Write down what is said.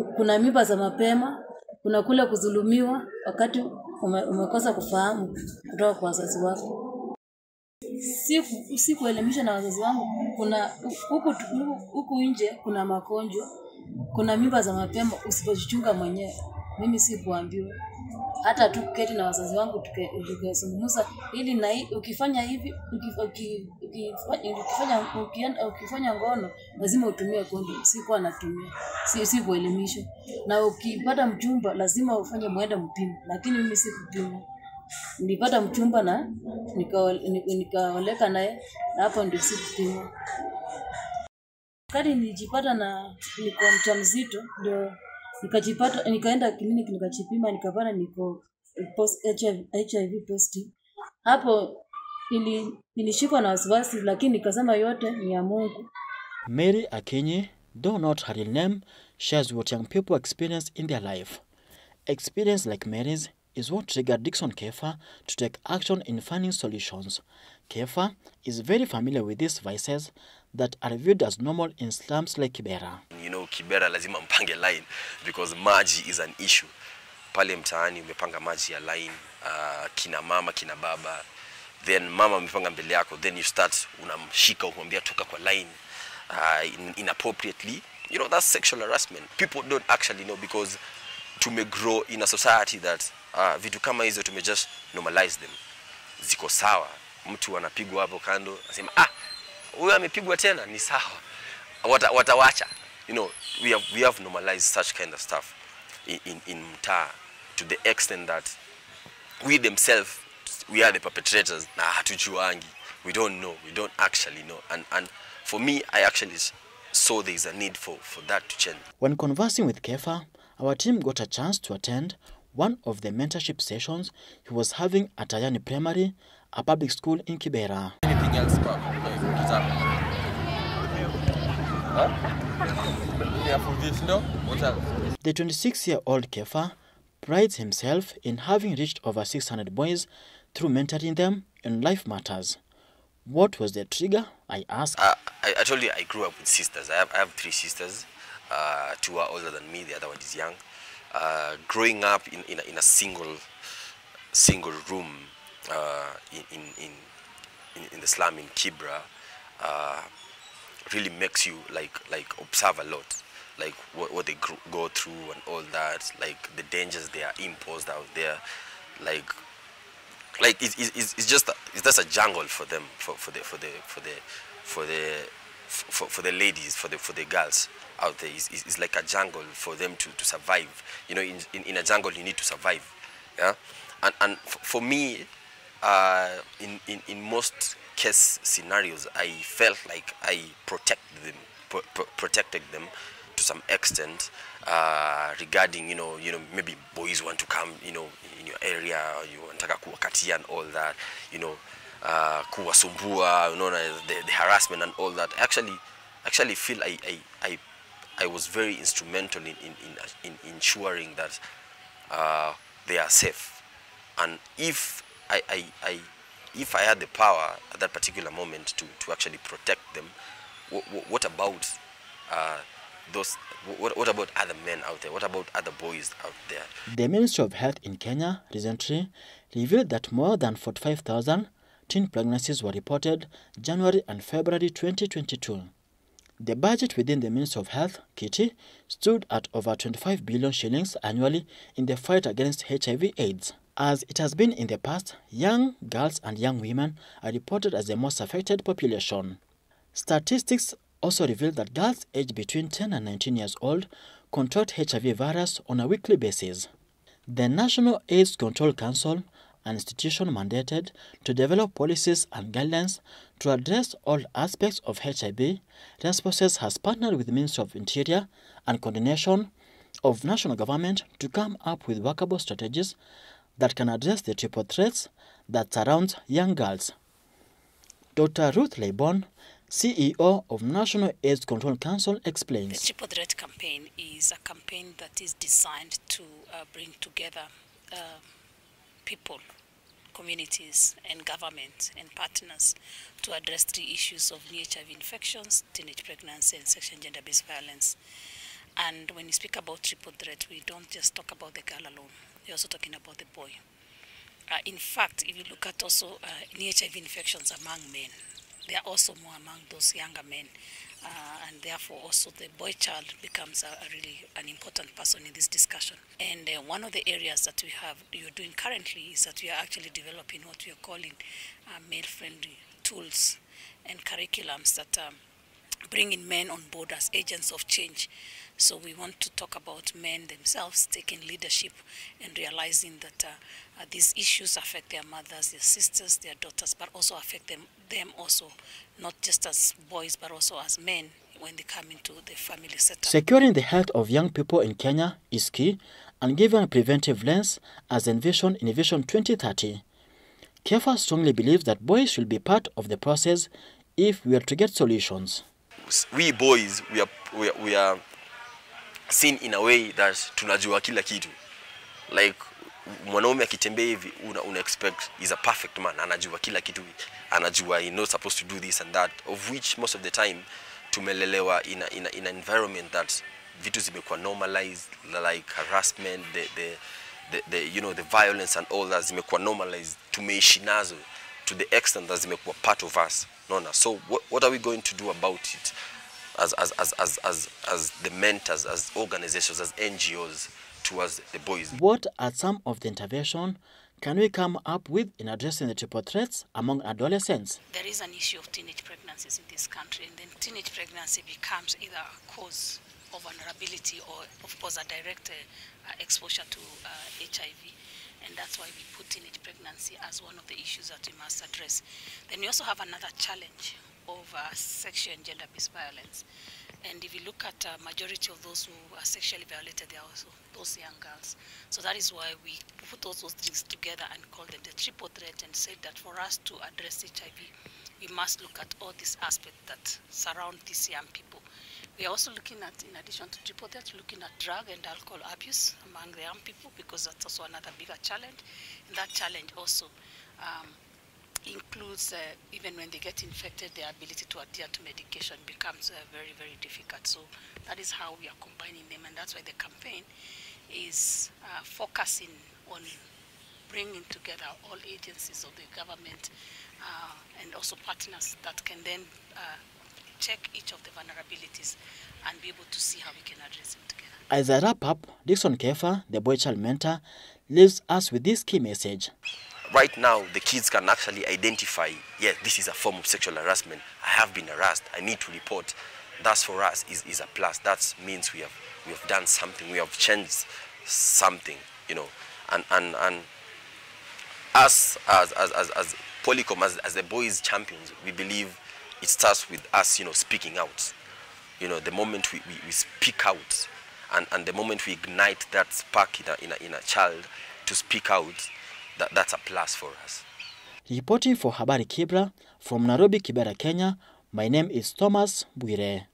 kuna mimba za mapema, kuna kule kudhulumiwa wakati umekosa kufahamu kutoka kwa wazazi wako. Si kuelimisha na wazazi wangu, kuna huku nje kuna magonjwa, kuna mimba za mapema usipojichunga mwenyewe. Mimi si kuambiwa. Hata tu kuketi na wazazi wangu tukazungumza ili na ukifanya hivi, ukifanya ngono lazima utumie kondom. Sikuwa natumia. Si kuelimisha. Na ukipata mchumba lazima ufanye muende mpimo, lakini mimi sikupima. Nilipata mchumba na nikaoleka naye, na hapo ndio sikupima. Wakati nilijipata na nilikuwa mjamzito ndio nikaenda kliniki nikajipima, nikapata niko HIV positive. Hapo nilishikwa na wasiwasi, lakini nikasema yote ni ya Mungu. Mary Akinyi, though not her real name, shares what young people experience in their life. Experience like Mary's is what triggered Dixon Kefa to take action in finding solutions. Kefa is very familiar with these vices that are viewed as normal in slums like Kibera. You know, Kibera lazima mpange line because maji is an issue. Pale mtaani umepanga maji ya line, kina mama, kina baba. Then mama amepanga mbele yako, then you start unamshika ukumwambia toka kwa line inappropriately. You know, that's sexual harassment. People don't actually know because to may grow in a society that vitu kama hizo tume just normalize them. Ziko sawa. Mtu anapigwa hapo kando, anasema huyu amepigwa tena ni sawa. Watawacha. You know, we have normalized such kind of stuff in mtaa to the extent that we themselves, we are the perpetrators. Na hatujuangi. We don't know. We don't actually know. And for me, I actually saw there is a need for that to change. When conversing with Kefa, our team got a chance to attend one of the mentorship sessions he was having at Ayani Primary, a public school in Kibera. Anything else? The 26-year-old Kefa prides himself in having reached over 600 boys through mentoring them in life matters. What was the trigger? I asked. I told you I grew up with sisters. I have 3 sisters. 2 are older than me, the other one is young. Growing up in a single room in the slum in Kibra really makes you like observe a lot, like what they go through and all that, like the dangers they are imposed out there, like it's just a jungle for them, for the ladies, for the girls out there. It's like a jungle for them to survive. You know, in a jungle you need to survive. Yeah, and for me, in most case scenarios, I felt like I protected them to some extent regarding, you know, maybe boys want to come, you know, in your area, you want to kuwakatia and all that, you know, kuwasumbua, you know, the harassment and all that. Actually feel I was very instrumental in ensuring that they are safe. And if I had the power at that particular moment to actually protect them, what about what about other men out there? What about other boys out there? The Ministry of Health in Kenya recently revealed that more than 45,000 teen pregnancies were reported January and February 2022. The budget within the Ministry of Health, Kitty, stood at over 25 billion shillings annually in the fight against HIV/AIDS. As it has been in the past, young girls and young women are reported as the most affected population. Statistics also reveal that girls aged between 10 and 19 years old contract HIV virus on a weekly basis. The National AIDS Control Council, an institution mandated to develop policies and guidelines to address all aspects of HIV responses, has partnered with the Ministry of Interior and coordination of national government to come up with workable strategies that can address the triple threats that surround young girls. Dr. Ruth Leibon, CEO of National AIDS Control Council, explains. The Triple Threat campaign is a campaign that is designed to bring together people, communities, and government and partners to address 3 issues of new HIV infections, teenage pregnancy, and sexual and gender-based violence. And when we speak about triple threat, we don't just talk about the girl alone. We're also talking about the boy. In fact, if you look at also in HIV infections among men, they are also more among those younger men. And therefore also the boy child becomes really an important person in this discussion. And one of the areas that you're doing currently is that we are actually developing what we are calling male-friendly tools and curriculums that bring in men on board as agents of change. So we want to talk about men themselves taking leadership and realizing that these issues affect their mothers, their sisters, their daughters, but also affect them also, not just as boys, but also as men when they come into the family setup. Securing the health of young people in Kenya is key and given a preventive lens as envisioned in Vision 2030. Kefa strongly believes that boys should be part of the process if we are to get solutions. We boys, we are seen in a way that tunajua kila kitu. Like mwanaume akitembea hivi una expect is a perfect man, anajua kila kitu, anajua he not supposed to do this and that, of which most of the time tumelelewa in an environment that vitu zimekuwa normalized, like harassment, the you know, the violence and all that zimekuwa normalized, tumeishi nazo to the extent that zimekuwa part of us. So what are we going to do about it as the mentors, as organizations, as NGOs towards the boys? What are some of the interventions can we come up with in addressing the triple threats among adolescents? There is an issue of teenage pregnancies in this country, and then teenage pregnancy becomes either a cause of vulnerability or, of course, a direct exposure to HIV. And that's why we put teenage pregnancy as one of the issues that we must address. Then we also have another challenge of sexual and gender-based violence. And if you look at majority of those who are sexually violated, they are also those young girls. So that is why we put all those things together and call them the triple threat, and said that for us to address HIV, we must look at all these aspects that surround these young people. We are also looking at, in addition to triple threat, looking at drug and alcohol abuse among the young people, because that's also another bigger challenge. And that challenge also includes, even when they get infected, their ability to adhere to medication becomes very, very difficult. So that is how we are combining them, and that's why the campaign is focusing on bringing together all agencies of the government and also partners that can then check each of the vulnerabilities and be able to see how we can address them together. As I wrap up, Dixon Kefa, the boy child mentor, leaves us with this key message. Right now, the kids can actually identify, yeah, this is a form of sexual harassment. I have been harassed. I need to report. That for us is a plus. That means we have done something. We have changed something, you know. And us as Polycom, as the boys champions, we believe it starts with us, you know, speaking out. You know, the moment we speak out, and the moment we ignite that spark in a child to speak out, that's a plus for us. Reporting for Habari Kibra from Nairobi, Kibera, Kenya, my name is Thomas Bwire.